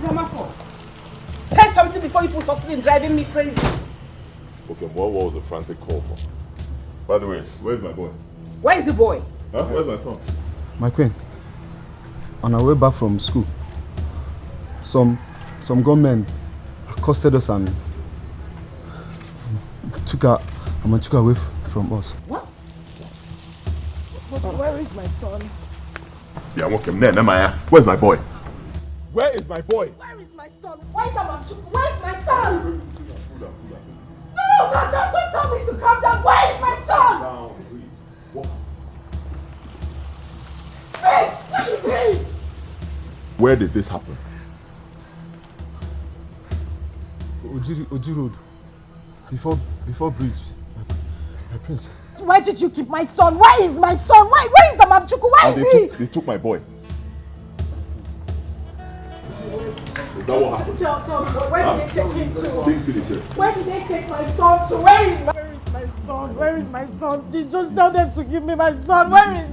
drama for? Say something before you put succeed in driving me crazy. Okay, what was the frantic call for? By the way, where's my boy? Where is the boy? Huh? Where's my son? My queen, on our way back from school, some gunmen accosted us and took her away from us. What? But where is my son? Yeah, welcome there, Maya. Where's my boy? Where is my boy? Where is my son? Where's my son? No, don't tell me to calm down. Where is my son? Down, breathe. What? Hey, what is he? Where did this happen? Oji Road, before bridge. My prince. Where did you keep my son? Where is my son? Where is Amamchuku? Where is he? They took my boy. Is that what happened? Tell me, where did they take him to? Sing to the church. Where did they take my son to? Where is my son? Where is my son? Just tell them to give me my son. Where is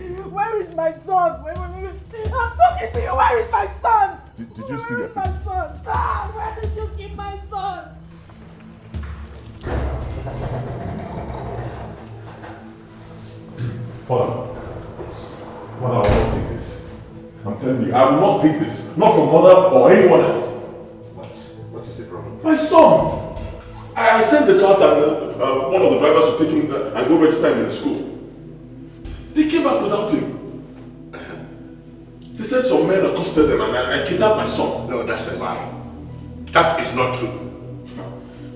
he? Where is my son? I'm talking to you. Where is my son? Did you see Where their is my son? Ah, where did you keep my son? Father, I will not take this. I'm telling you, I will not take this. Not from mother or anyone else. What is the problem? My son! I sent the cards and one of the drivers to take him and go register him in the school. They came back without him. They said some men accosted them and I kidnapped my son. No, that's a lie. That is not true.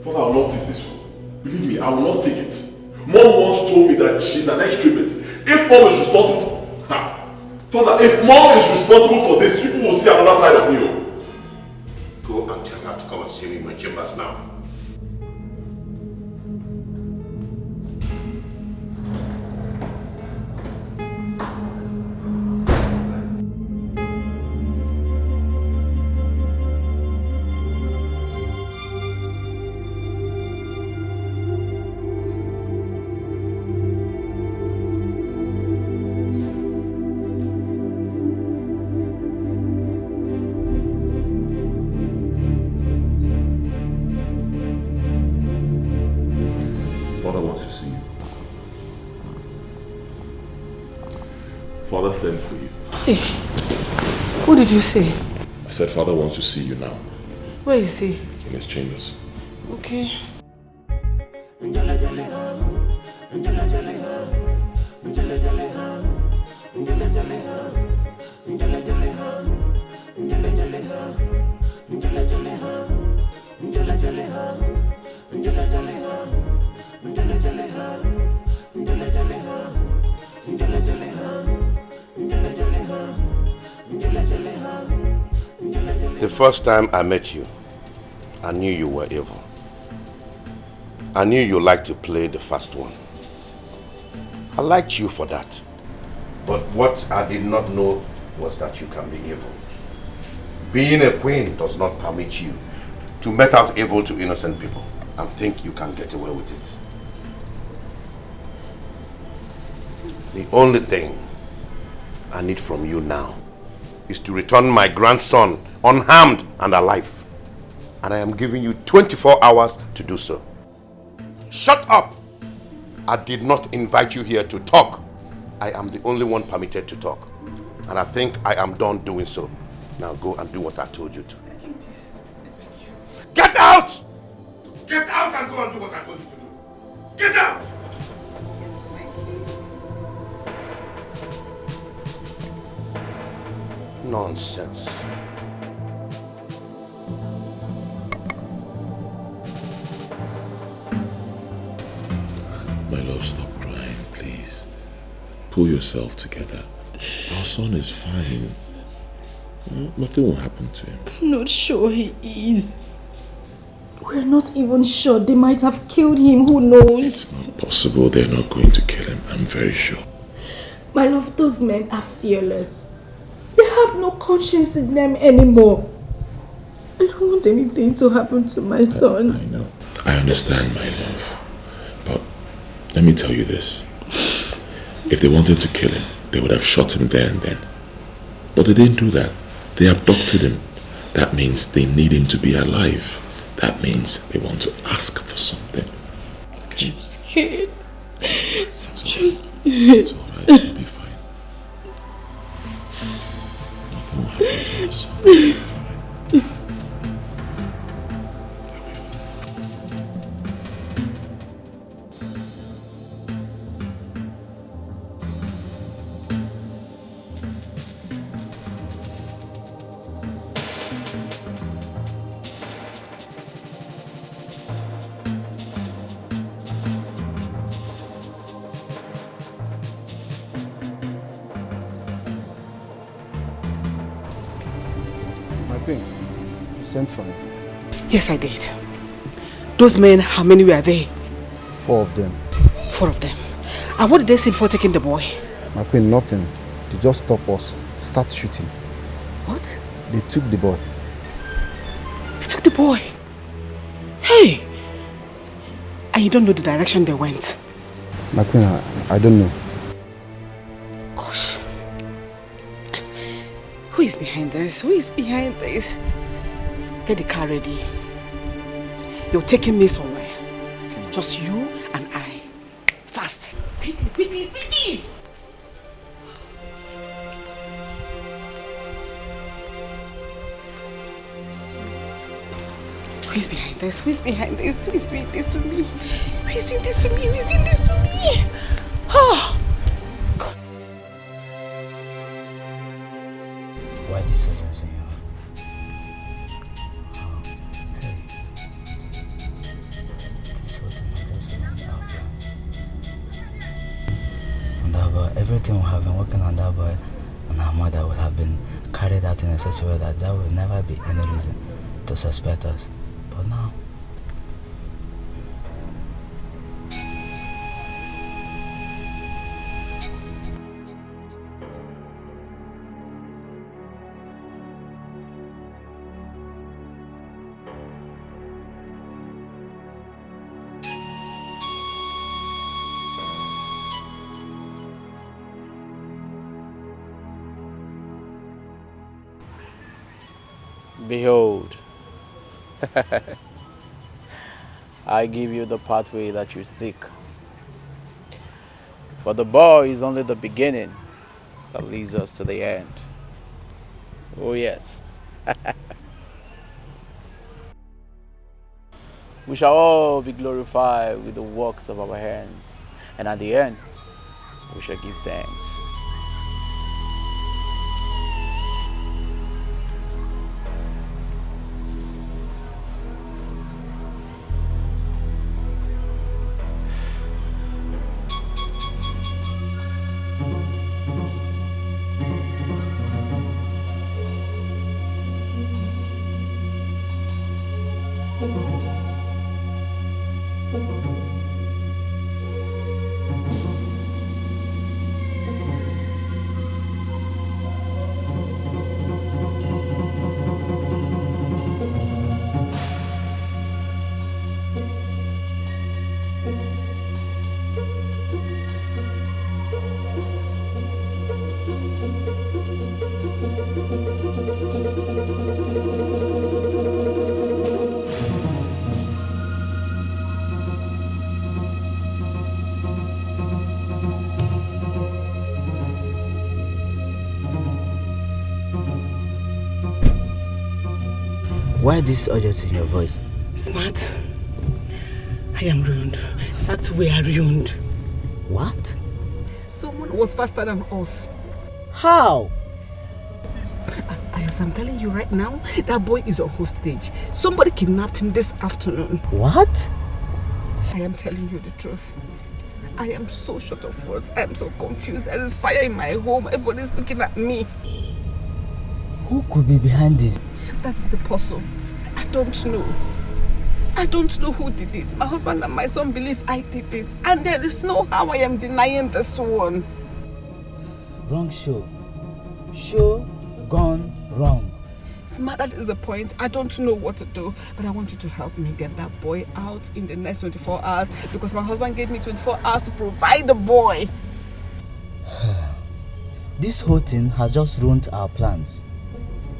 Father, I will not take this one. Believe me, I will not take it. Mom once told me that she's an extremist. If mom is responsible, Father, if mom is responsible for this, people will see another side of me. Go and tell her to come and see me in my chambers now. Father sent for you. Hey, what did you say? I said Father wants to see you now. Where is he? In his chambers. Okay. The first time I met you, I knew you were evil. I knew you liked to play the fast one. I liked you for that. But what I did not know was that you can be evil. Being a queen does not permit you to met out evil to innocent people and think you can get away with it. The only thing I need from you now is to return my grandson unharmed and alive. And I am giving you 24 hours to do so. Shut up! I did not invite you here to talk. I am the only one permitted to talk. And I think I am done doing so. Now go and do what I told you to. Get out! Get out and go and do what I told you to do. Get out! Nonsense. My love, stop crying, please. Pull yourself together. Our son is fine. Nothing will happen to him. I'm not sure he is. We're not even sure. They might have killed him. Who knows? It's not possible they're not going to kill him. I'm very sure. My love, those men are fearless. They have no conscience in them anymore. I don't want anything to happen to my son. I know. I understand, my love. But let me tell you this. If they wanted to kill him, they would have shot him there and then. But they didn't do that. They abducted him That means they need him to be alive. That means they want to ask for something. Okay? I'm scared. It's alright. You'll be fine. Nothing will happen to your son. You'll be fine. You sent for me. Yes, I did. Those men, how many were they? 4 of them. 4 of them. And what did they say before taking the boy? My queen, nothing. They just stop us, start shooting. What? They took the boy. They took the boy? Hey! And you don't know the direction they went? My queen, I don't know. Gosh. Who is behind this? Who is behind this? Get the car ready. You're taking me somewhere. Just you and I. Fast. Quickly, quickly, quickly! Who is behind this? Who is behind this? Who is doing this to me? Who is doing this to me? Who is doing this to me? Oh! God. Why this urgency? Everything we have been working on that boy and our mother would have been carried out in such a way that there would never be any reason to suspect us. But now, behold, I give you the pathway that you seek. For the boy is only the beginning that leads us to the end. Oh yes. We shall all be glorified with the works of our hands, and at the end, we shall give thanks. why this urgency in your voice? Smart. I am ruined. In fact, we are ruined. What? Someone was faster than us. How? As I'm telling you right now, that boy is a hostage. Somebody kidnapped him this afternoon. What? I am telling you the truth. I am so short of words. I am so confused. There is fire in my home. Everybody's looking at me. Who could be behind this? That's the puzzle. I don't know. I don't know who did it. My husband and my son believe I did it. And there is no how I am denying this one. Wrong show. Show gone wrong. Smart, that is the point. I don't know what to do. But I want you to help me get that boy out in the next 24 hours. Because my husband gave me 24 hours to provide the boy. This whole thing has just ruined our plans.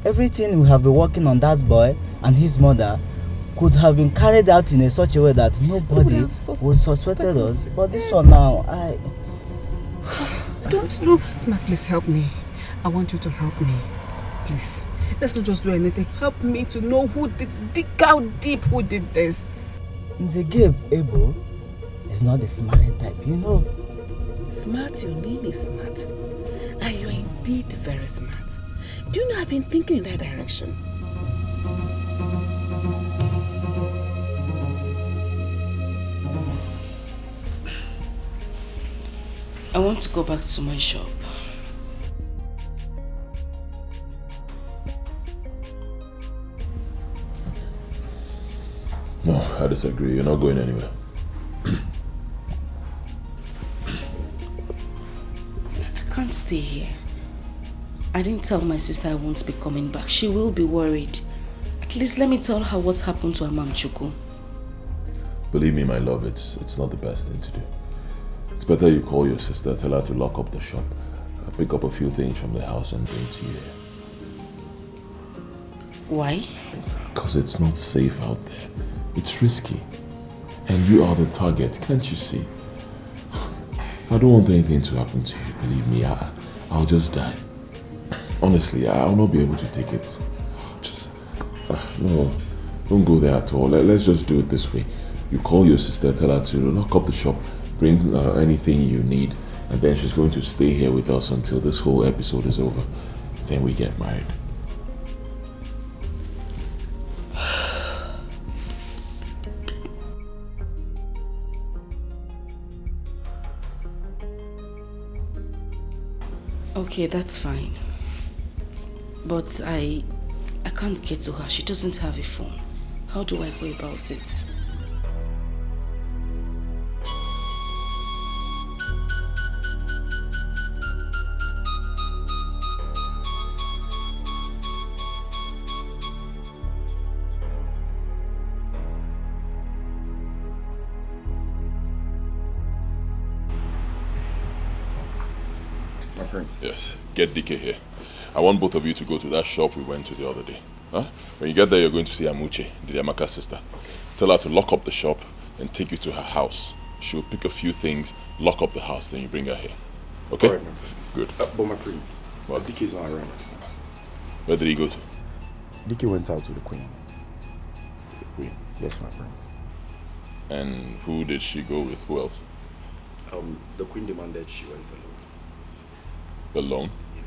everything we have been working on that boy and his mother could have been carried out in such a way that nobody would suspect us. But this one now, I don't know. Smart, please help me. I want you to help me. Please. Let's not just do anything. Help me to know who did, dig out deep who did this. Nzegeb Ebo is not the smiling type, you know. Smart, your name is Smart. And you're indeed very smart. Do you know I've been thinking in that direction? I want to go back to my shop. No, I disagree. You're not going anywhere. I can't stay here. I didn't tell my sister I won't be coming back. She will be worried. At least let me tell her what's happened to her Mam Chuku. Believe me, my love, it's not the best thing to do. It's better you call your sister, tell her to lock up the shop, pick up a few things from the house and bring to you here. Why? Because it's not safe out there. It's risky. And you are the target, can't you see? I don't want anything to happen to you, believe me. I'll just die. Honestly, I'll not be able to take it. Just, no, don't go there at all. Let's just do it this way. You call your sister, tell her to lock up the shop, bring anything you need, and then she's going to stay here with us until this whole episode is over. Then we get married. Okay, that's fine. But I can't get to her. She doesn't have a phone. How do I go about it? Yes, get Dikeh here. I want both of you to go to that shop we went to the other day. Huh? When you get there, you're going to see Amuche, Didiamaka's sister. Tell her to lock up the shop and take you to her house. She'll pick a few things, lock up the house, then you bring her here. Okay? All right, my prince. Good. But my prince, What? Dikeh's not around. Where did he go to? Dikeh went out to the queen. The queen. Yes, my prince. And who did she go with? Who else? The queen demanded she went alone. Alone? Yes.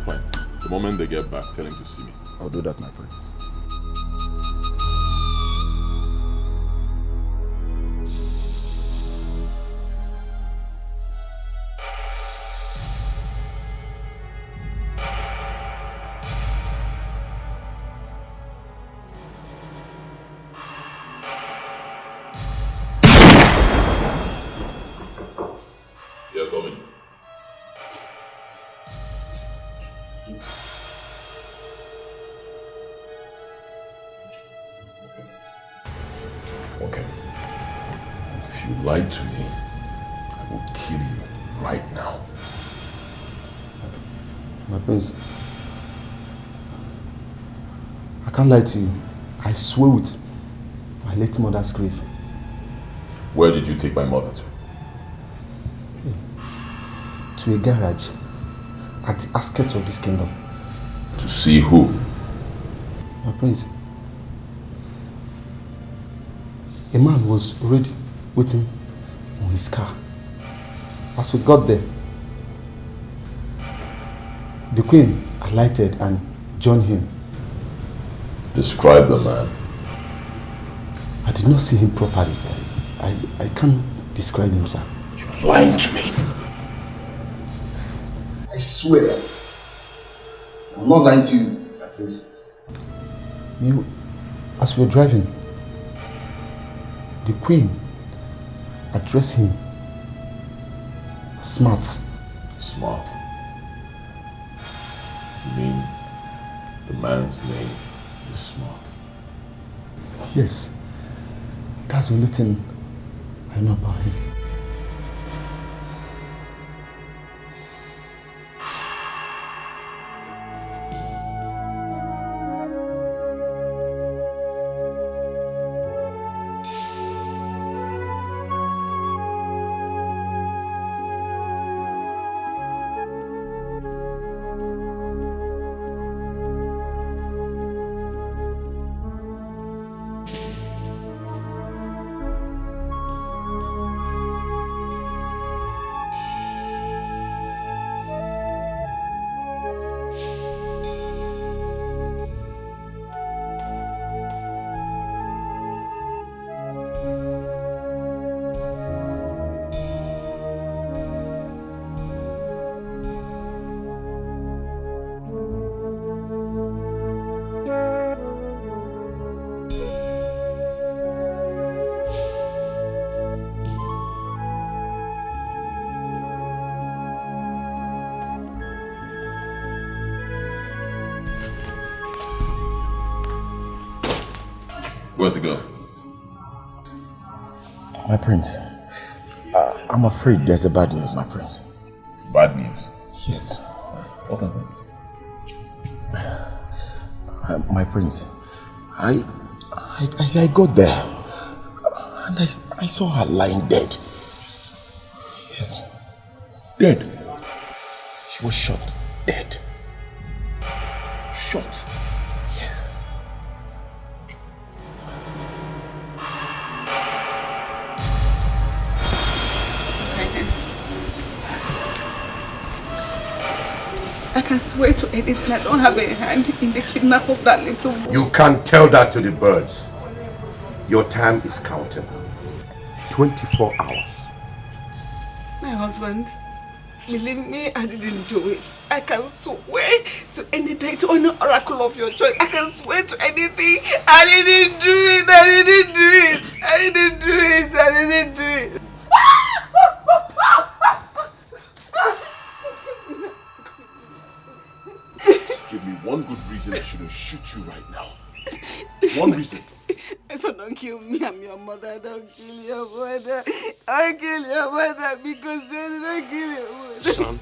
Fine. The moment they get back, tell him to see me. I'll do that, my prince. Yeah, go in. Okay. If you lie to me, I will kill you right now. My prince, I can't lie to you. I swear with my late mother's grave. Where did you take my mother to? To a garage at the outskirts of this kingdom. To see who? My prince, a man was already waiting on his car. As we got there, the queen alighted and joined him. Describe the man. I did not see him properly. I can't describe him, sir. You're lying to me. I swear. I'm not lying to you, my prince. As we were driving, the queen addressed him as Smart. Smart. You mean the man's name He's smart. Yes. That's the only thing I know about him. Where's the girl? My prince, I'm afraid there's a bad news, my prince. Bad news? Yes. What happened? My prince, I got there and I saw her lying dead. Yes. Dead? She was shot dead. Shot? Yes. I can swear to anything. I don't have a hand in the kidnap of that little boy. You can't tell that to the birds. Your time is counting. 24 hours. My husband, believe me, I didn't do it. I can swear to anything, to any oracle of your choice. I can swear to anything. I didn't do it. I didn't do it. I didn't do it. I didn't do it. Give me one good reason I shouldn't shoot you right now. One reason. So don't kill me, I'm your mother. Don't kill your mother. I'll kill your mother because they didn't kill your mother. Son,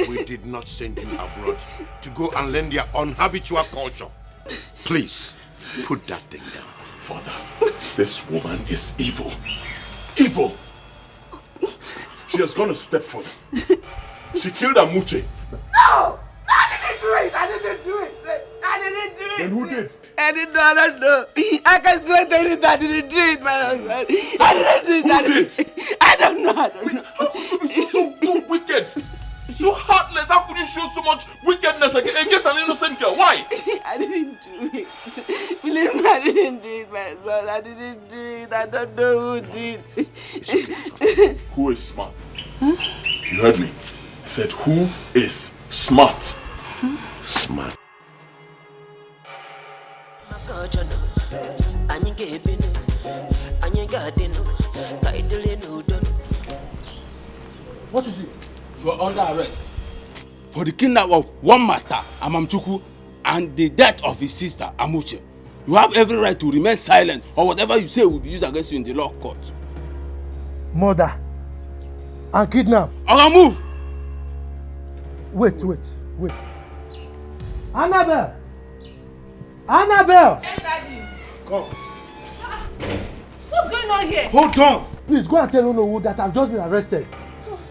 we did not send you abroad to go and learn their unhabitual culture. Please, put that thing down. Father, this woman is evil. Evil! She has gone a step further. She killed Amuche. No! I didn't do it! I didn't do it! I didn't do it! Then who did? I did not know. I can swear to anything. I didn't do it, my husband. I didn't do it. Who did? I don't know. How could you be so wicked? So heartless. How could you show so much wickedness against an innocent girl? Why? I didn't do it. Believe me, I didn't do it, my son. I didn't do it. I don't know who did. Who is smart? Huh? You heard me. I said, who is smart? Smart. What is it? You are under arrest for the kidnap of one master, Amamchuku, and the death of his sister, Amuche. You have every right to remain silent, or whatever you say will be used against you in the law court. Murder and kidnap. I'll move. Wait. Annabelle! Annabelle! Hey, Daddy. Come. What's going on here? Hold on! Please go and tell Onowu that I've just been arrested.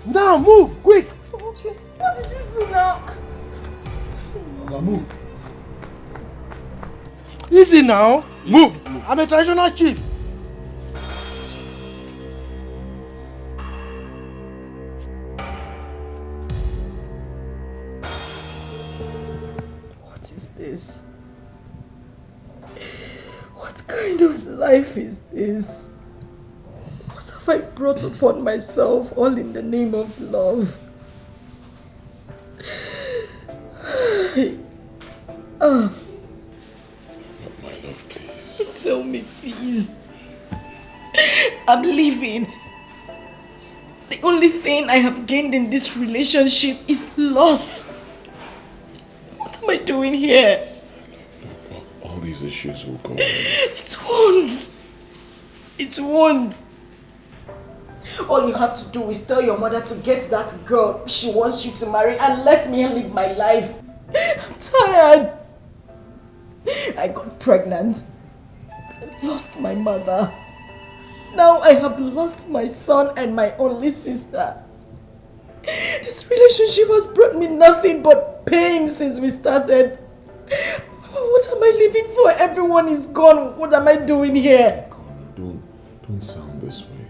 Now move, quick! Okay. What did you do now? Now move. Easy now. Move. I'm a traditional chief. What is this? What kind of life is this? What have I brought upon myself, all in the name of love? My love, please. Tell me, please. I'm leaving. The only thing I have gained in this relationship is loss. What am I doing here? All these issues will go away. It won't. It won't. All you have to do is tell your mother to get that girl she wants you to marry and let me live my life. I'm tired. I got pregnant. Lost my mother. Now I have lost my son and my only sister. This relationship has brought me nothing but pain since we started. What am I living for? Everyone is gone. What am I doing here? Don't sound this way.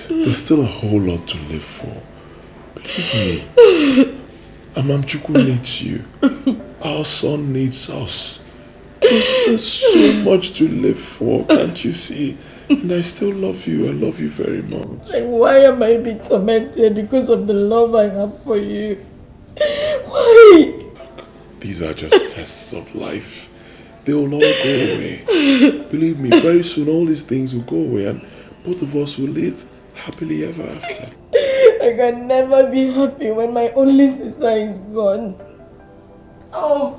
There's still a whole lot to live for. Believe me. Amamchuku needs you. Our son needs us. There's so much to live for, can't you see? And I still love you. I love you very much. Like, why am I being tormented because of the love I have for you? Why? These are just tests of life. They will all go away. Believe me, very soon all these things will go away and both of us will live happily ever after. I can never be happy when my only sister is gone. Oh.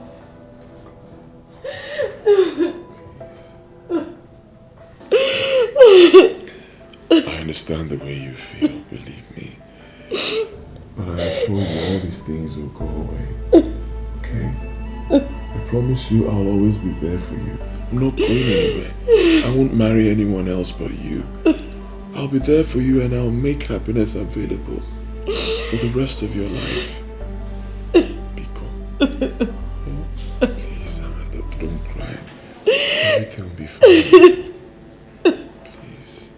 I understand the way you feel, believe me. But I assure you all these things will go away. Okay? I promise you I'll always be there for you. I'm not going anywhere. I won't marry anyone else but you. I'll be there for you and I'll make happiness available for the rest of your life. Biko. Please, don't cry. Everything will be fine. Please.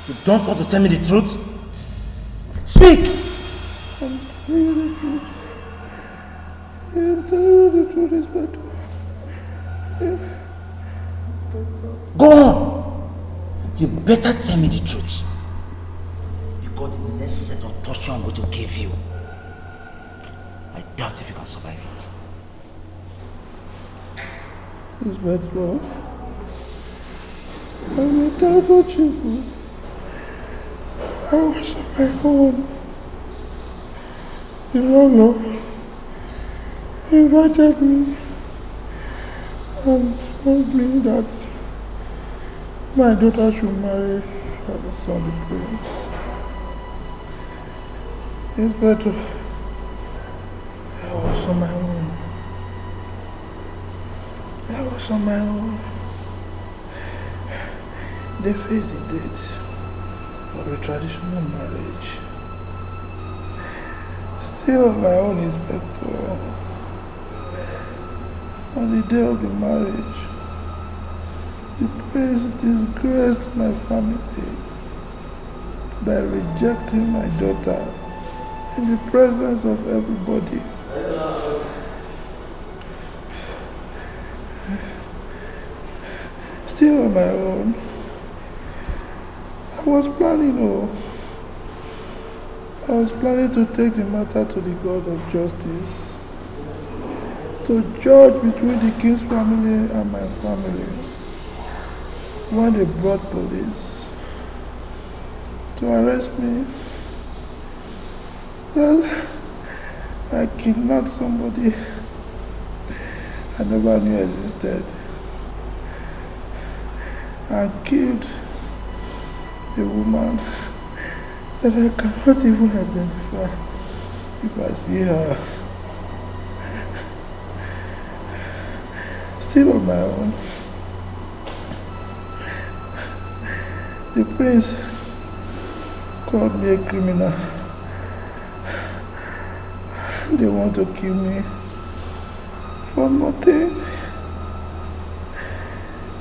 You don't want to tell me the truth? Speak! I'm telling you the truth. I'm telling you the truth, Inspector. Go on! You better tell me the truth. Because the next set of torture I'm going to give you, I doubt if you can survive it. Inspector, I'm a terrible Chizzy. I was on my own. You don't know. He invited me and told me that my daughter should marry her son, the prince. It's better. I was on my own. I was on my own. They fixed the date of a traditional marriage. Still on my own, Inspector. On the day of the marriage, the prince disgraced my family by rejecting my daughter in the presence of everybody. Still on my own, I was planning to take the matter to the God of justice, to judge between the king's family and my family. When they brought police to arrest me, well, I kidnapped somebody I never knew existed. I killed a woman that I cannot even identify if I see her. Still on my own. The prince called me a criminal. They want to kill me for nothing.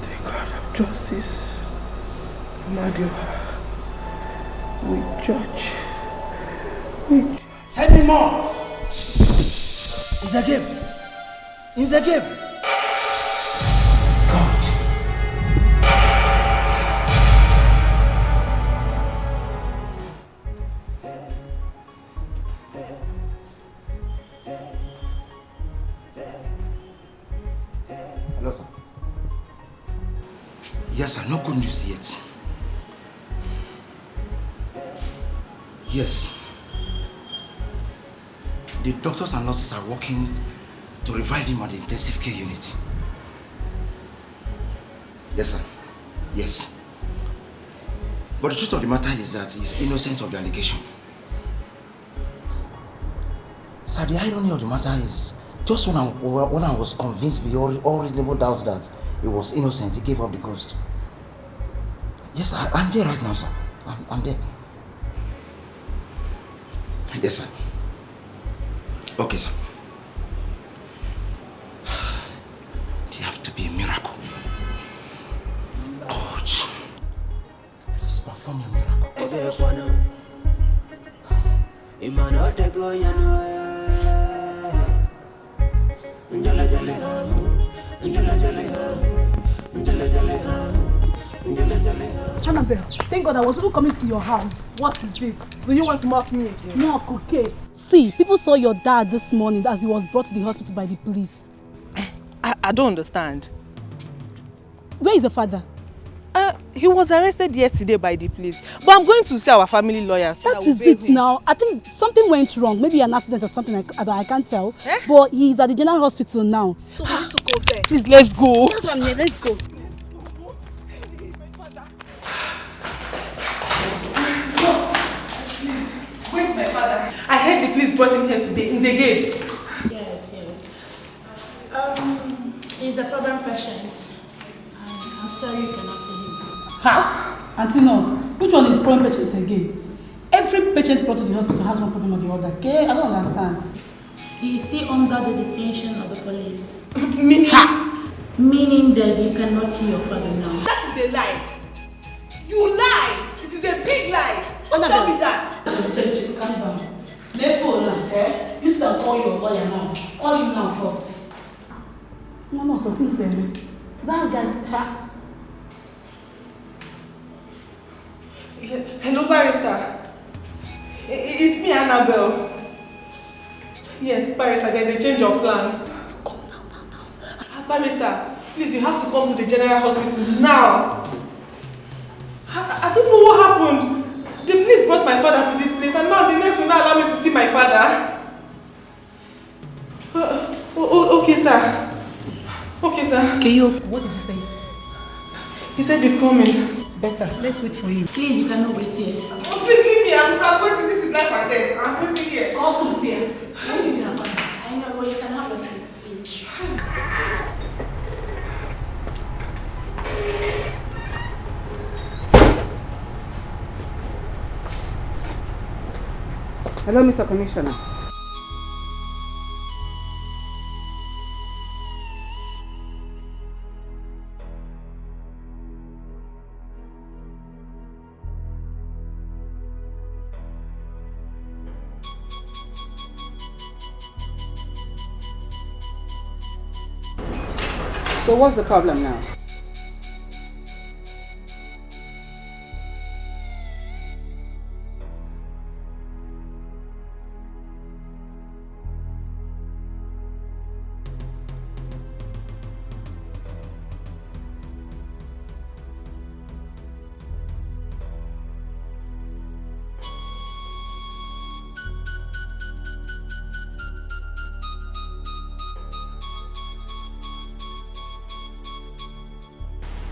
The God of justice, Amadioha, we judge. Tell me more! It's a game. It's a game. God. Hello, sir. Yes, sir. No good news yet. Yes. The doctors and nurses are working to revive him at the intensive care unit. Yes, sir. Yes. But the truth of the matter is that he's innocent of the allegation. Sir, the irony of the matter is, just when I was convinced beyond all reasonable doubts that he was innocent, he gave up the ghost. Yes, I'm there right now, sir. I'm there. Yes, sir. Okay, sir. There have to be a miracle. Coach, please perform a miracle. Annabelle, thank God I was even coming to your house. What is it? Do you want to mock me again? Mock, okay. See, people saw your dad this morning as he was brought to the hospital by the police. I don't understand. Where is your father? He was arrested yesterday by the police. But I'm going to see our family lawyers. That is it now. I think something went wrong. Maybe an accident or something. I can't tell. Eh? But he's at the general hospital now. So we need to go there. Please, let's go. That's what I'm here. Let's go. Where's my father? I heard the police brought him here today. He's again. Yes. He's a problem patient. I'm sorry you cannot see him. Ha! Auntie Nurse, which one is problem patient again? Every patient brought to the hospital has one problem or the other, okay? I don't understand. He is still under the detention of the police. Meaning? Ha! Meaning that you cannot see your father now. That is a lie. You lie. It is a big lie. Don't tell me that. Calm down. Therefore, eh? You still call your lawyer now. Call him now first. No, so please say me. That guy, Hello, barrister. It's me, Annabelle. Yes, barrister, there's a change of plans. Come now. Barrister, please, you have to come to the general hospital now. I don't know what happened. The police brought my father to this place and now the nurse will not allow me to see my father. Okay, sir. Okay, sir. What did he say? He said he's coming. Better. Let's wait for you. Please, you cannot wait here. Oh, please leave me. I'm waiting. This is life and death. I'm waiting here. Call food here. I know, but you can have a seat, please. Hello, Mr. Commissioner. So what's the problem now?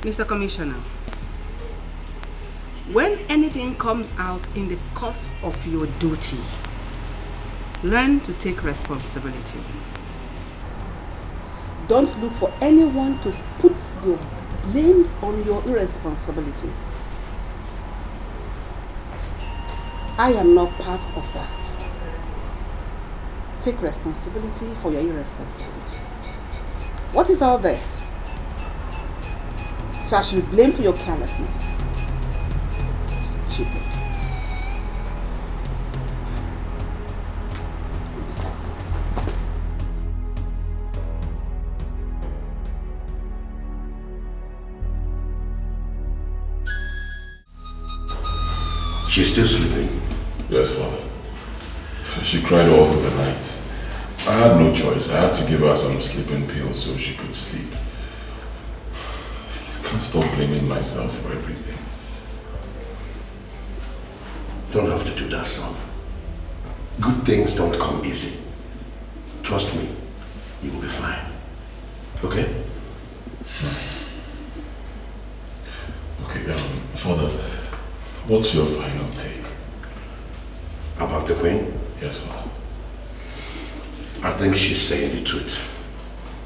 Mr. Commissioner, when anything comes out in the course of your duty, learn to take responsibility. Don't look for anyone to put your blames on your irresponsibility. I am not part of that. Take responsibility for your irresponsibility. What is all this? So I should be blamed for your carelessness. Stupid. Nonsense. She's still sleeping? Yes, Father. She cried all through the night. I had no choice. I had to give her some sleeping pills so she could sleep. I can't stop blaming myself for everything. don't have to do that, son. Good things don't come easy. Trust me, you will be fine. Okay? Okay, Father, what's your final take? About the Queen? Yes, Father. I think she's saying the truth.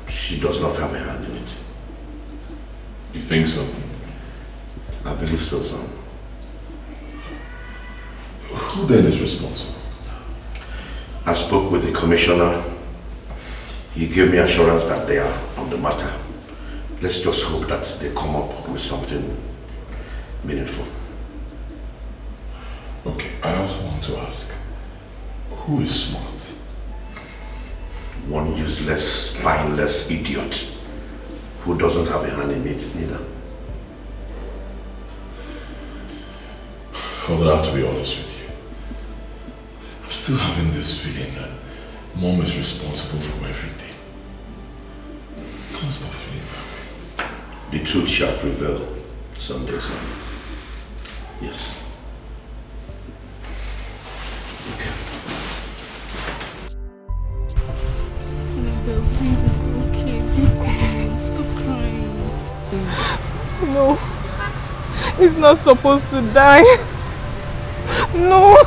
She does not have a hand in it. You think so? I believe so, son. Who then is responsible? I spoke with the commissioner. He gave me assurance that they are on the matter. Let's just hope that they come up with something meaningful. Okay, I also want to ask, who is smart? One useless, spineless idiot who doesn't have a hand in it neither. Father, I have to be honest with you. I'm still having this feeling that Mom is responsible for everything. I can't stop feeling that way. The truth shall prevail someday, son. Yes. Okay. Annabelle, please, it's okay. Be calm. Stop crying. No. He's not supposed to die. No.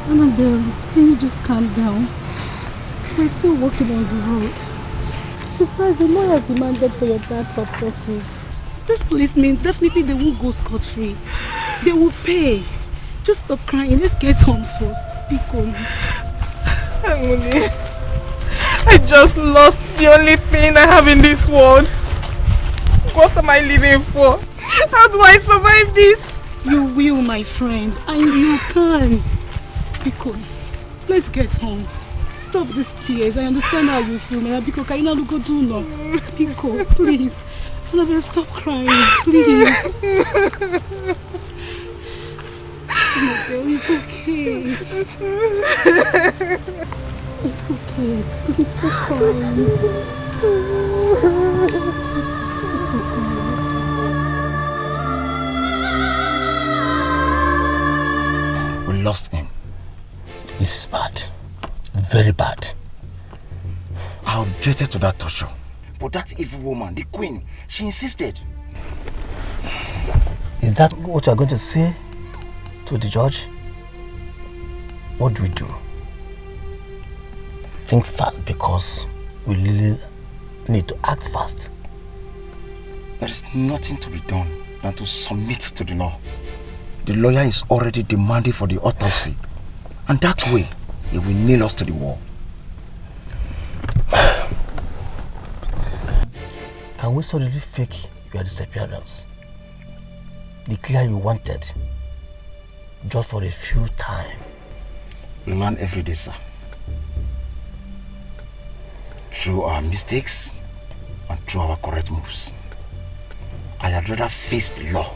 Annabelle, can you just calm down? We're still walking on the road. Besides, the lawyer demanded for your dad's autopsy. This policemen, definitely they won't go scot-free. They will pay. Just stop crying. Let's get home first. Be calm. Anguni, I just lost the only thing I have in this world. What am I living for? How do I survive this? You will, my friend, and you can. Biko, let's get home. Stop these tears. I understand how you feel, man. Biko, can you not go do no? Biko, please. Annabelle, stop crying, please. Annabelle, it's okay. It's okay. Please stop crying. We lost him. This is bad. Very bad. I objected to that torture. But that evil woman, the queen, she insisted. Is that what you are going to say to the judge? What do we do? Think fast, because we really need to act fast. There is nothing to be done than to submit to the law. The lawyer is already demanding for the autopsy. And that way, he will nail us to the wall. Can we suddenly fake your disappearance? Declare you wanted, just for a few time. We learn every day, sir. Through our mistakes and through our correct moves. I had rather face the law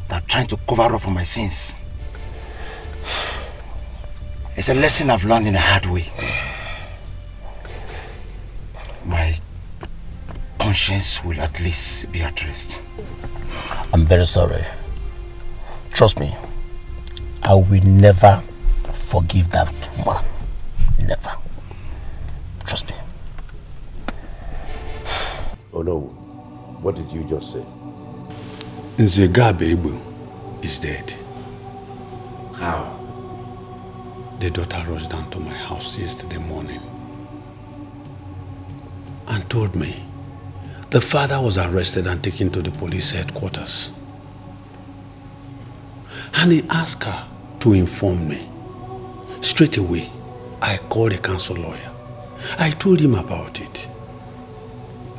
than trying to cover up for my sins. It's a lesson I've learned in a hard way. My conscience will at least be at rest. I'm very sorry. Trust me, I will never forgive that woman. Never. Trust me. Oh no, what did you just say? Nzegabebu is dead. How? The daughter rushed down to my house yesterday morning and told me the father was arrested and taken to the police headquarters. And he asked her to inform me. Straight away, I called a council lawyer. I told him about it.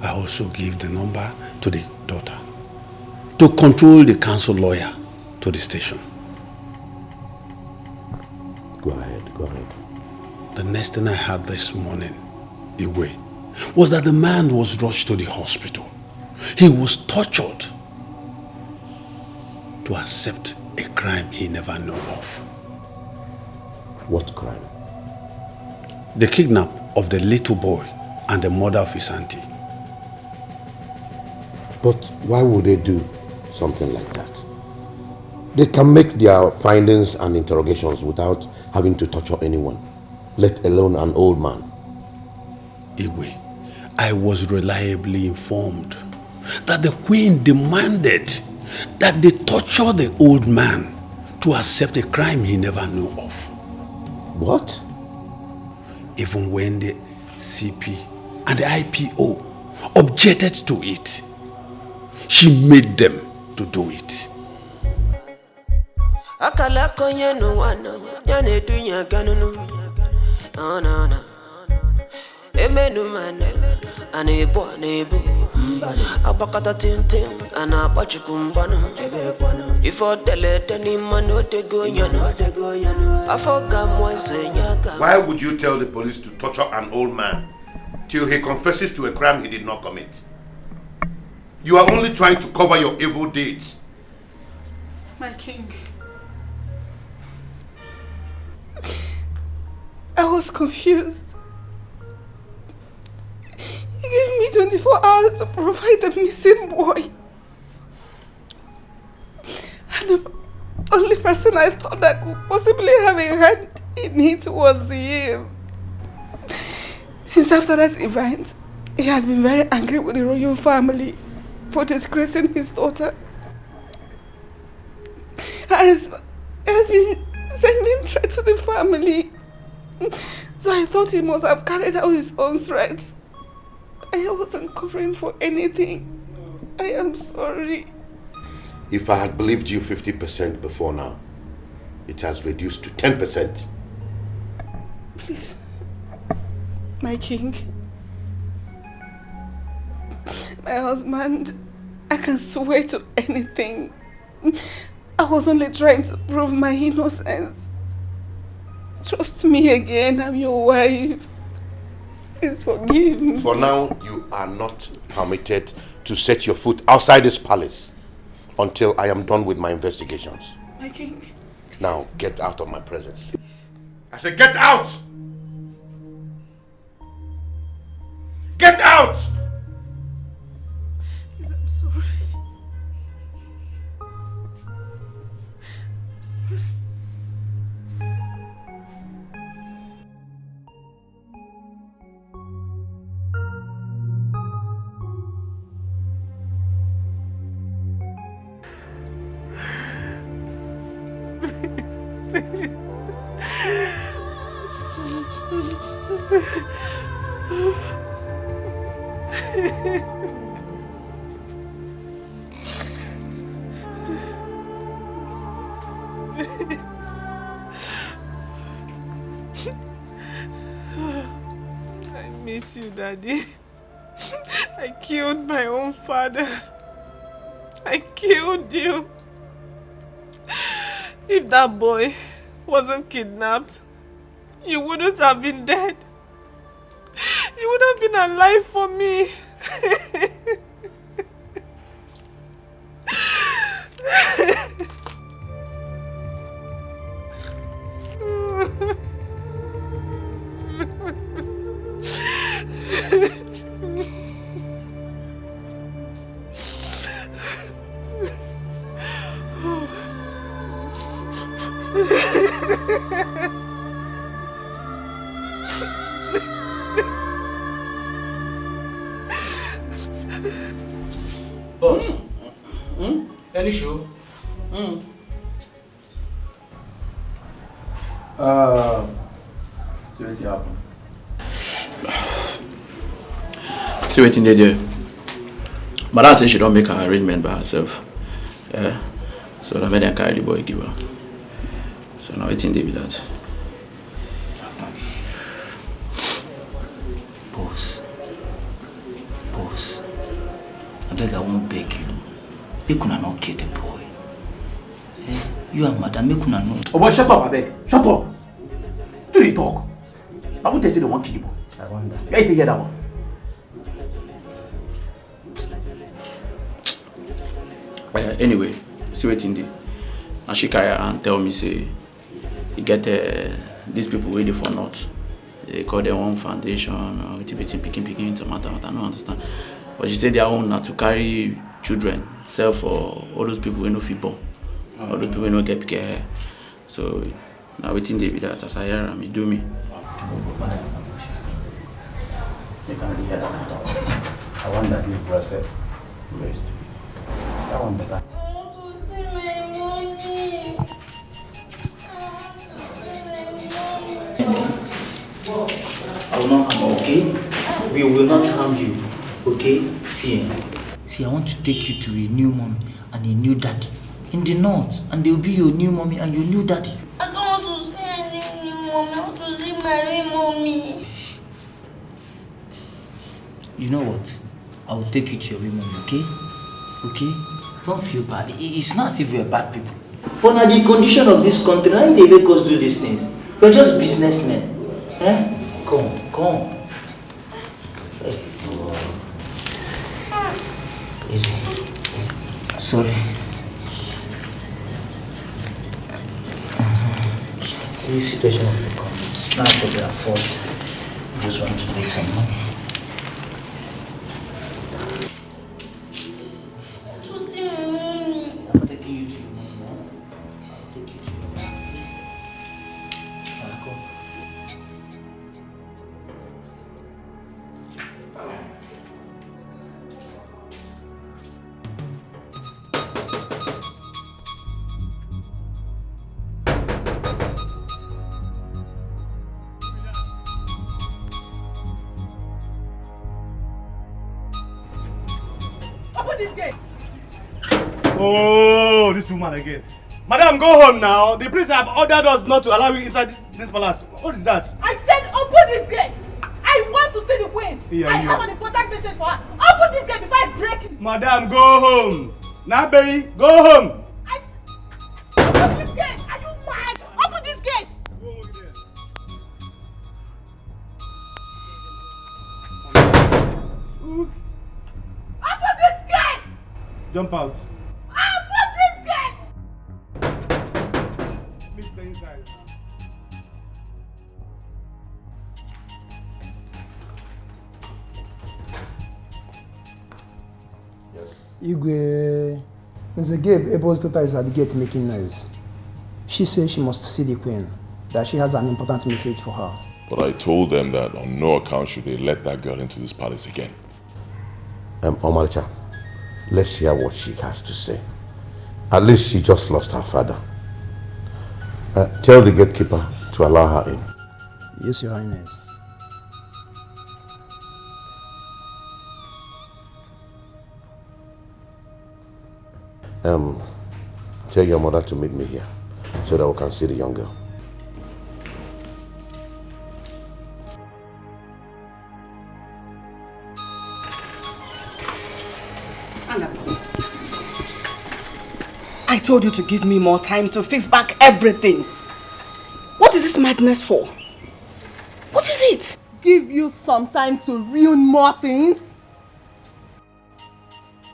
I also gave the number to the daughter to control the council lawyer to the station. Go ahead. The next thing I heard this morning, Iwe, was that the man was rushed to the hospital. He was tortured to accept a crime he never knew of. What crime? The kidnap of the little boy and the mother of his auntie. But why would they do something like that? They can make their findings and interrogations without having to torture anyone, let alone an old man. Igwe, I was reliably informed that the queen demanded that they torture the old man to accept a crime he never knew of. What? Even when the CP and the IPO objected to it, she made them to do it. Why would you tell the police to torture an old man till he confesses to a crime he did not commit? You are only trying to cover your evil deeds. My king, I was confused. He gave me 24 hours to provide the missing boy. And the only person I thought that could possibly have a hand in it was him. Since after that event, he has been very angry with the royal family for disgracing his daughter. He has been sending threats to the family. So I thought he must have carried out his own threats. I wasn't covering for anything. I am sorry. If I had believed you 50% before now, it has reduced to 10%. Please, my king, my husband, I can swear to anything. I was only trying to prove my innocence. Trust me again, I'm your wife. Please forgive me. For now, you are not permitted to set your foot outside this palace until I am done with my investigations. My king. Now, get out of my presence. I said, get out! Get out! Please, I'm sorry. I miss you, Daddy. I killed my own father. I killed you. If that boy wasn't kidnapped, you wouldn't have been dead. You would have been alive for me. Boss. Any show? See what happen. See what they do. Madam says she don't make her arrangement by herself. Yeah. So I made them carry the boy give her. So now it's in there with that. Boss, I beg, I won't beg you. You could not kill the boy. Eh? You and madam, you could not know. Oh boy, shut up, I beg. Shut up. Do they talk? I won't tell you they want to kill the boy. I wonder. You ain't to hear that one. Anyway, see what in there. And she carry her and tell me say, you get these people waiting for not. They call their own foundation or picking tomato. I don't understand. But she said their own not to carry children, sell for all those people who no fit born. All the people no get care. So now waiting they be that as I hear me do me. You can hear that. I want that this bracelet. Rest. That one better. I want to see my mommy. I will not harm you, okay? We will not harm you, okay? See, I want to take you to a new mommy and a new daddy in the north, and they will be your new mommy and your new daddy. I don't want to see any new mommy. I want to see my real mommy. You know what? I will take you to your real mommy, okay? Okay? Don't feel bad. It's not as if we are bad people. But now the condition of this country, how they make us do these things? We're just businessmen. Eh? Come. Hey. Easy. Sorry. This situation of the country, it's not for their fault. I just want to make some money. To see my mommy. I'm taking you to your mom now. I'll take you to your mom. Come. Open this gate. Oh, this woman again. Madam, go home now. The priest have ordered us not to allow you inside this palace. What is that? I said open this gate. I want to see the queen. Yeah, I have an important message for her. Open this gate before I break it. Madam, go home. Nabe, go home. Open this gate. Are you mad? Open this gate. Open this gate. Jump out. Open this gate. Please stay inside. Igwe, Mr. Gabe Abel's daughter is at the gate making noise. She says she must see the queen, that she has an important message for her. But I told them that on no account should they let that girl into this palace again. Omaricha, let's hear what she has to say. At least she just lost her father. Tell the gatekeeper to allow her in. Yes, Your Highness. Tell your mother to meet me here so that we can see the young girl. I told you to give me more time to fix back everything. What is this madness for? What is it? Give you some time to ruin more things?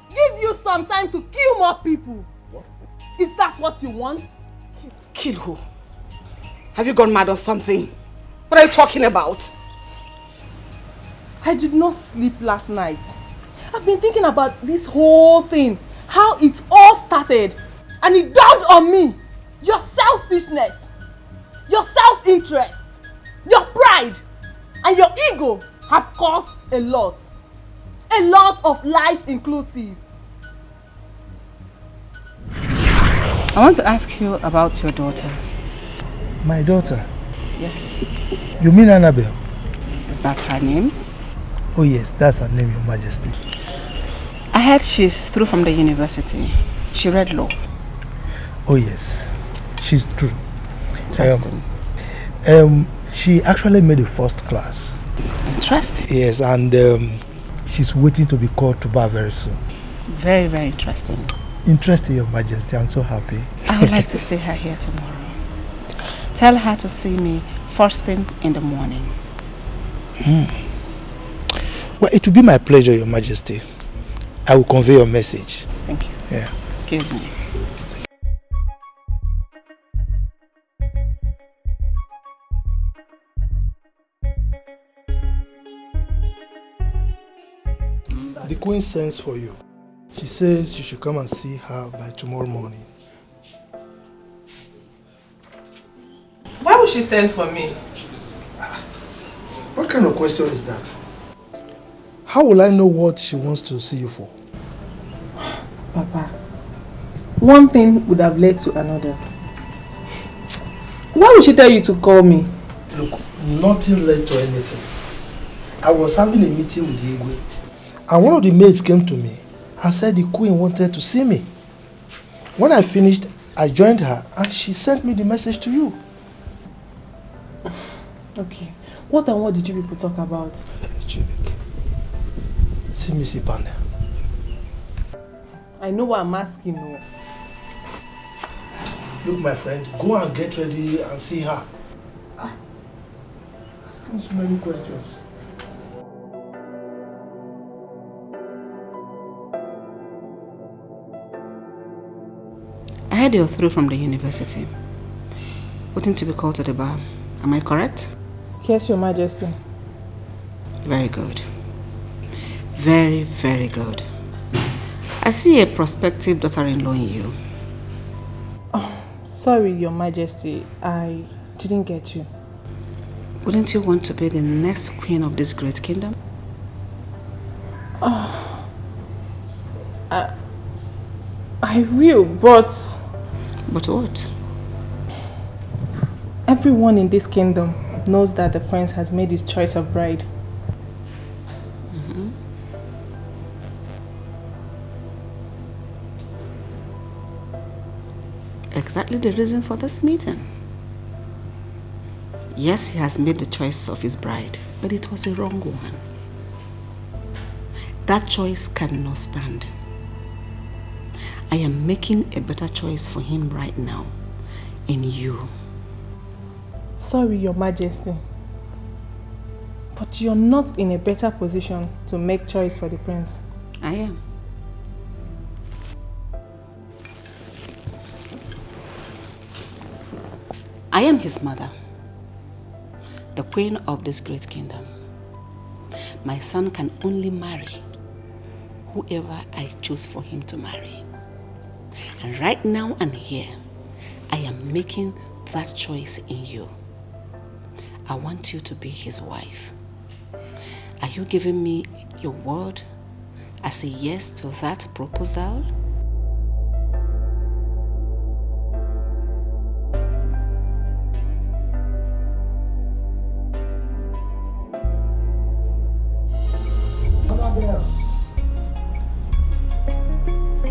Give you some time to kill more people? What? Is that what you want? Kill who? Have you gone mad or something? What are you talking about? I did not sleep last night. I've been thinking about this whole thing, how it all started, and it dawned on me. Your selfishness, your self-interest, your pride, and your ego have caused a lot of lies inclusive. I want to ask you about your daughter. My daughter? Yes. You mean Annabelle? Is that her name? Oh yes, that's her name, Your Majesty. I heard she's through from the university. She read law. Oh yes, she's true. Interesting. She actually made the first class. Interesting. Yes, and she's waiting to be called to bar very soon. Very, very interesting. Interesting, Your Majesty. I'm so happy. I would like to see her here tomorrow. Tell her to see me first thing in the morning. Well, it will be my pleasure, Your Majesty. I will convey your message. Thank you. Yeah. Excuse me. The Queen sends for you. She says you should come and see her by tomorrow morning. would she send for me? What kind of question is that? How will I know what she wants to see you for? Papa, one thing would have led to another. Why would she tell you to call me? Look, nothing led to anything. I was having a meeting with Igwe, and one of the maids came to me and said the queen wanted to see me. When I finished, I joined her and she sent me the message to you. Okay. What and what did you people talk about? See me, Sipane. I know what I'm asking you. Look, my friend, go and get ready and see her. Asking so many questions. I heard you're through from the university. Waiting to be called to the bar. Am I correct? Yes, Your Majesty. Very good. Very, very good. I see a prospective daughter-in-law in you. Oh, sorry, Your Majesty. I didn't get you. Wouldn't you want to be the next queen of this great kingdom? Oh, I will, but... But what? Everyone in this kingdom knows that the prince has made his choice of bride. Mm-hmm. Exactly the reason for this meeting. Yes, he has made the choice of his bride, but it was a wrong one. That choice cannot stand. I am making a better choice for him right now, in you. Sorry, Your Majesty, but you're not in a better position to make choice for the prince. I am. I am his mother, the queen of this great kingdom. My son can only marry whoever I choose for him to marry. And right now and here, I am making that choice in you. I want you to be his wife. Are you giving me your word as a yes to that proposal?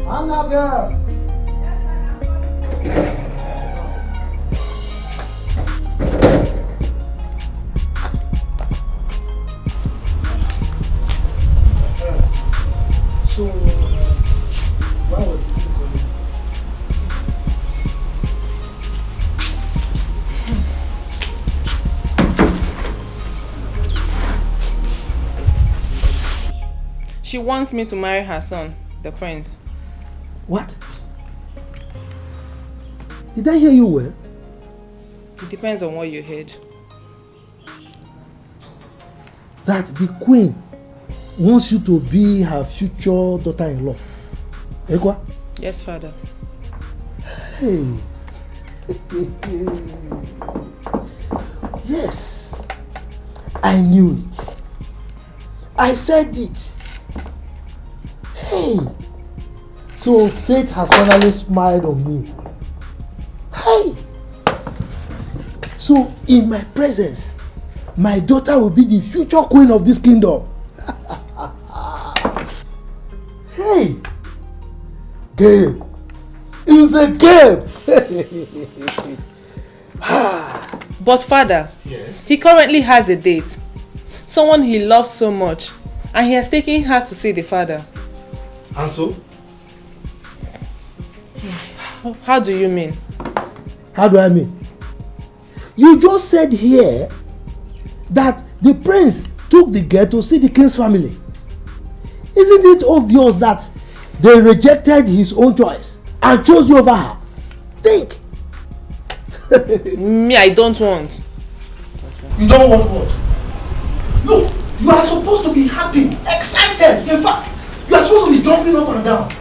Annabelle! So, why was he calling? She wants me to marry her son, the prince. What? Did I hear you well? It depends on what you heard. That the queen wants you to be her future daughter-in-law. Ekwa? Yes, father. Hey. Yes. I knew it. I said it. Hey. So fate has finally smiled on me. Hey. So in my presence, my daughter will be the future queen of this kingdom. Hey, Gabe, it's a Gabe. But father, yes, he currently has a date. Someone he loves so much, and he has taken her to see the father. And so? How do you mean? How do I mean? You just said here that the prince took the girl to see the king's family. Isn't it obvious that they rejected his own choice and chose you over her? Think. Me, I don't want. You don't want what? Look, you are supposed to be happy, excited. In fact, you are supposed to be jumping up and down.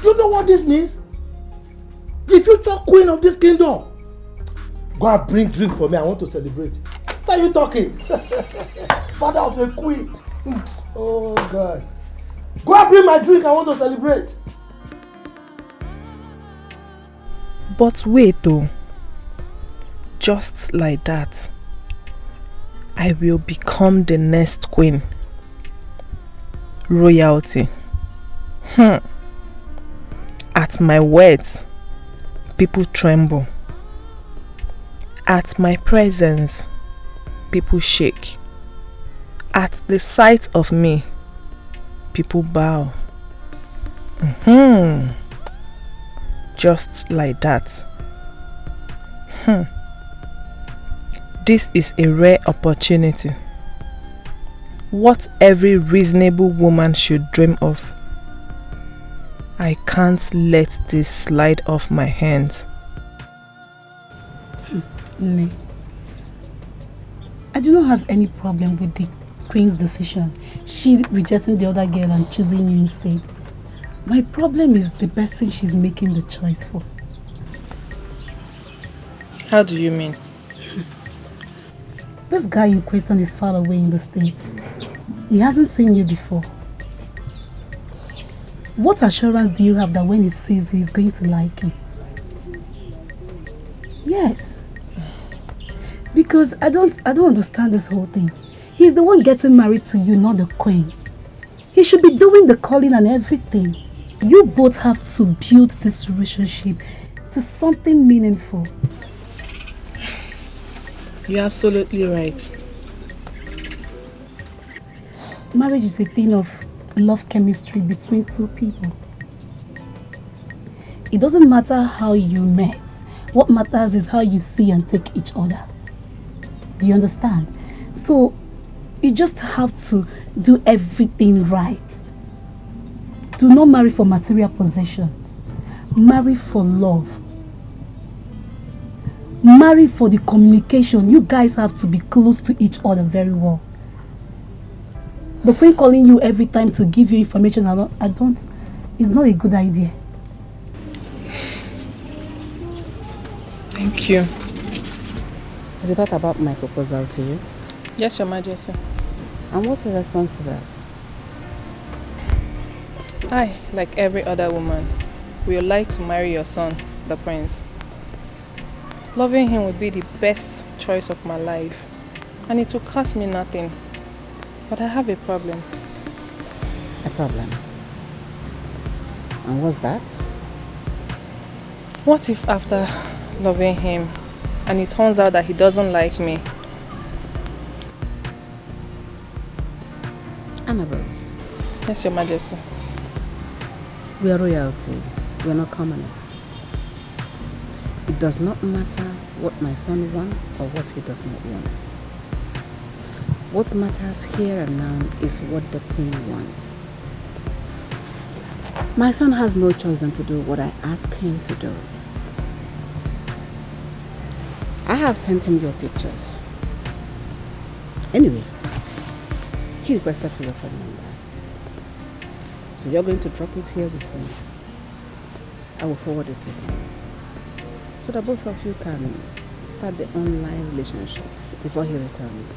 You know what this means? The future queen of this kingdom. Go and bring drink for me. I want to celebrate. What are you talking? Father of a queen. Oh God. Go and bring my drink. I want to celebrate. But wait though. Just like that, I will become the next queen. Royalty. At my words, people tremble. At my presence, people shake. At the sight of me, people bow. Just like that. This is a rare opportunity. What every reasonable woman should dream of. I can't let this slide off my hands. Nne, I do not have any problem with the Queen's decision. She rejecting the other girl and choosing you instead. My problem is the person she's making the choice for. How do you mean? This guy in question is far away in the States. He hasn't seen you before. What assurance do you have that when he sees you, he's going to like you? Yes. Because I don't understand this whole thing. He's the one getting married to you, not the Queen. He should be doing the calling and everything. You both have to build this relationship to something meaningful. You're absolutely right. Marriage is a thing of love chemistry between two people. It doesn't matter how you met. What matters is how you see and take each other. Do you understand? So, you just have to do everything right. Do not marry for material possessions. Marry for love. Marry for the communication. You guys have to be close to each other very well. The Queen calling you every time to give you information, it's not a good idea. Thank you. Have you thought about my proposal to you? Yes, Your Majesty. And what's your response to that? I, like every other woman, would like to marry your son, the prince. Loving him would be the best choice of my life, and it will cost me nothing. But I have a problem. A problem? And what's that? What if after loving him, and it turns out that he doesn't like me? Annabelle. Yes, Your Majesty. We are royalty. We are not commoners. It does not matter what my son wants or what he does not want. What matters here and now is what the Queen wants. My son has no choice than to do what I ask him to do. I have sent him your pictures. Anyway, he requested for your phone number. So you're going to drop it here with me. I will forward it to him, so that both of you can start the online relationship before he returns.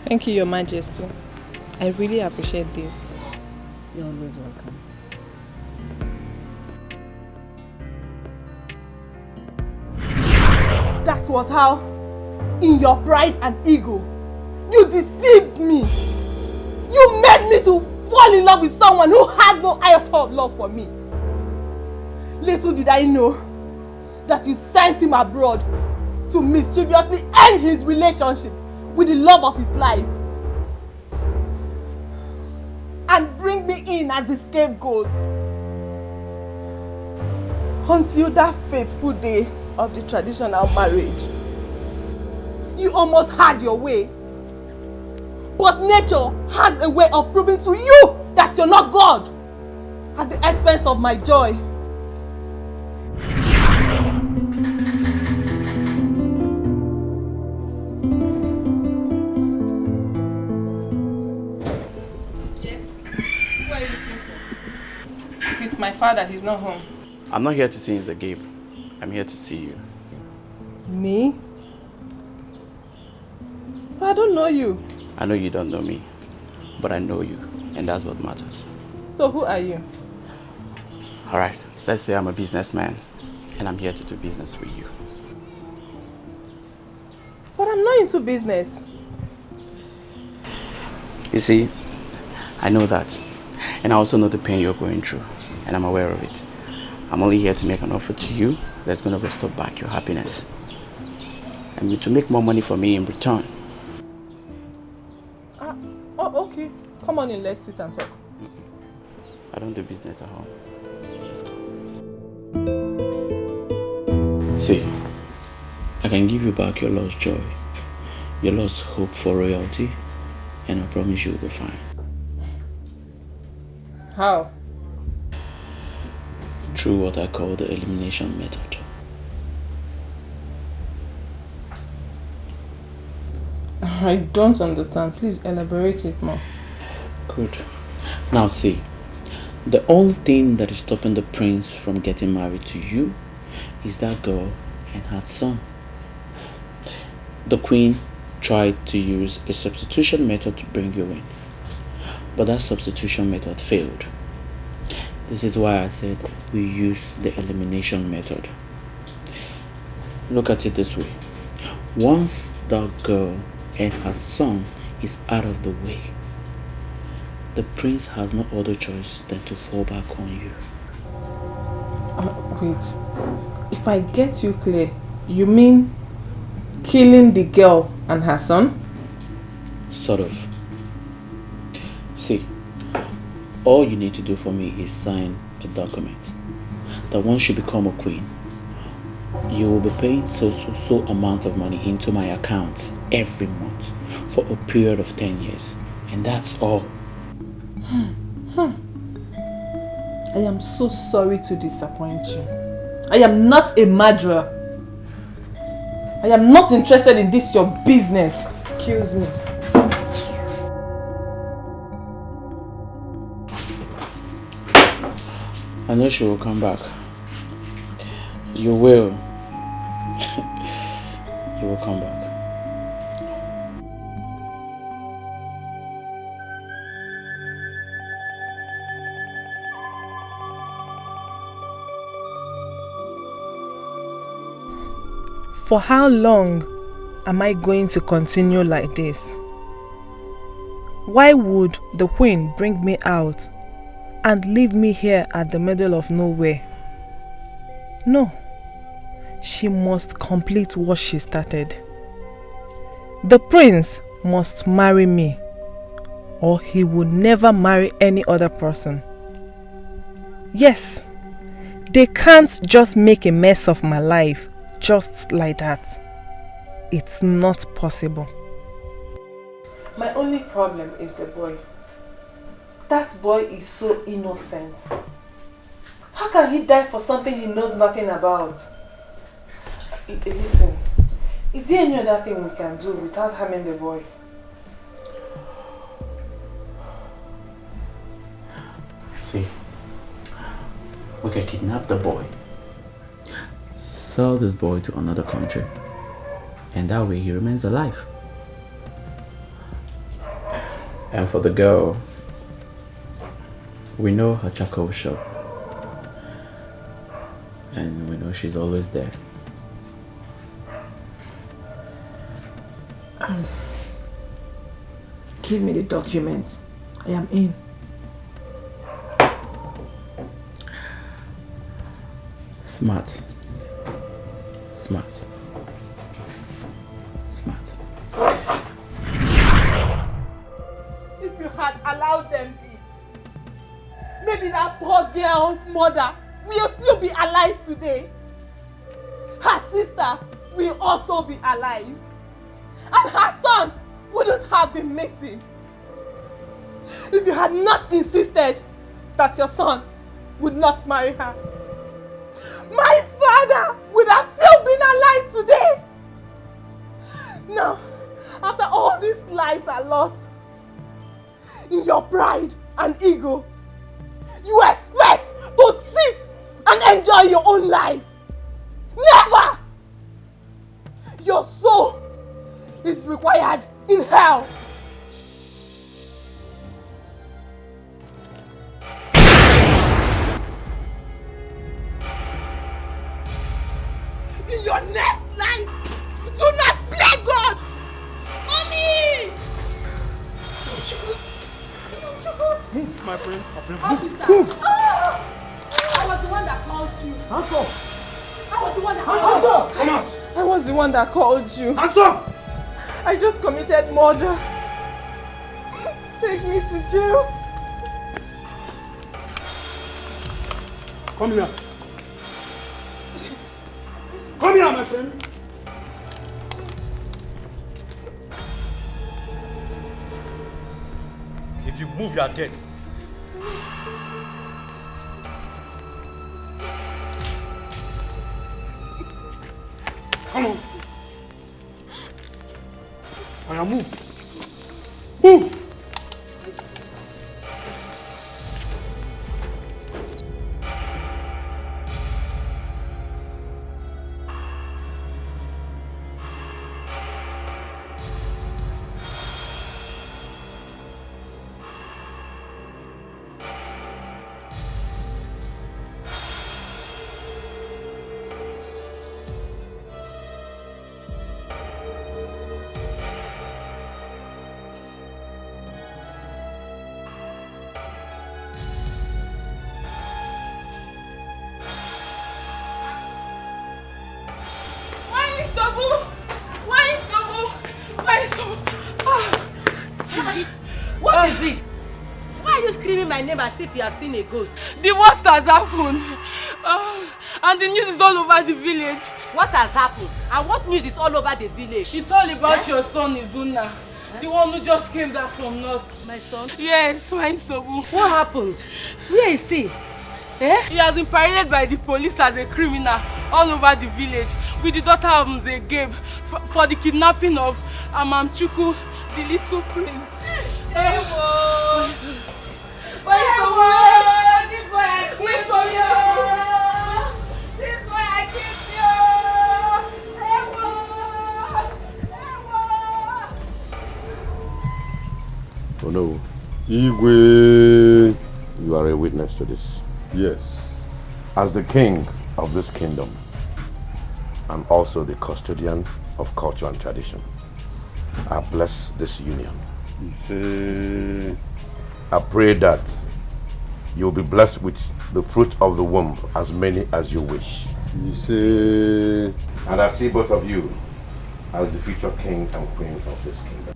Thank you, Your Majesty. I really appreciate this. You're always welcome. That was how, in your pride and ego, you deceived me. You made me to fall in love with someone who has no iota of love for me. Little did I know that you sent him abroad to mischievously end his relationship with the love of his life and bring me in as the scapegoat. Until that fateful day of the traditional marriage, you almost had your way. But nature has a way of proving to you that you're not God at the expense of my joy. Yes? Who are you looking for? If it's my father, he's not home. I'm not here to sing as a Gabe. I'm here to see you. Me? I don't know you. I know you don't know me, but I know you, and that's what matters. So who are you? Alright, let's say I'm a businessman, and I'm here to do business with you. But I'm not into business. You see, I know that, and I also know the pain you're going through, and I'm aware of it. I'm only here to make an offer to you that's going to restore back your happiness, and to make more money for me in return. Oh, okay. Come on in, let's sit and talk. I don't do business at home. Let's go. See, I can give you back your lost joy, your lost hope for royalty, and I promise you'll be fine. How? Through what I call the elimination method. I don't understand. Please elaborate it more. Good. Now see, the only thing that is stopping the prince from getting married to you is that girl and her son. The queen tried to use a substitution method to bring you in, but that substitution method failed. This is why I said we use the elimination method. Look at it this way. Once that girl and her son is out of the way, the prince has no other choice than to fall back on you. Wait, if I get you clear, you mean killing the girl and her son? Sort of. See, all you need to do for me is sign a document that once you become a queen, you will be paying so amount of money into my account every month for a period of 10 years. And that's all. I am so sorry to disappoint you. I am not a murderer. I am not interested in this your business. Excuse me. I know she will come back. You will. You will come back. For how long am I going to continue like this? Why would the queen bring me out and leave me here at the middle of nowhere? No, she must complete what she started. The prince must marry me, or he will never marry any other person. Yes, they can't just make a mess of my life just like that. It's not possible. My only problem is the boy. That boy is so innocent. How can he die for something he knows nothing about? Listen, is there any other thing we can do without harming the boy? See, we can kidnap the boy, sell this boy to another country, and that way he remains alive. And for the girl, we know her charcoal shop, and we know she's always there. Give me the documents. I am in. Smart. Smart. Smart. If you had allowed them be, maybe that poor girl's mother will still be alive today. Her sister will also be alive. And her son wouldn't have been missing. If you had not insisted that your son would not marry her, my father would have still been alive today. Now, after all these lives are lost, in your pride and ego, you expect to sit and enjoy your own life. is required in hell. In your next life, do not play God! Mommy! Move, my friend. Officer! I was the one that called you. Hands up! I was the one that Hands called up! you. Come out! I was the one that called you. Hands up! I just committed murder. Take me to jail. Come here. Come here, my friend. If you move, you are dead. Come on. Now move. Move. What is it? Why are you screaming my name as if you have seen a ghost? The worst has happened. And the news is all over the village. What has happened? And what news is all over the village? It's all about your son, Izuna. The one who just came back from north. My son? Yes, my Sobu. What happened? Where is he? He has been paraded by the police as a criminal all over the village with the daughter of Mze Gabe for the kidnapping of Amamchuku, the little prince. Hey, whoa! This boy I kissed you! This boy I kissed you! Hey, whoa! Oh no. Igwe. You are a witness to this. Yes. As the king of this kingdom, and also the custodian of culture and tradition, I bless this union. I pray that you'll be blessed with the fruit of the womb, as many as you wish. And I see both of you as the future king and queen of this kingdom.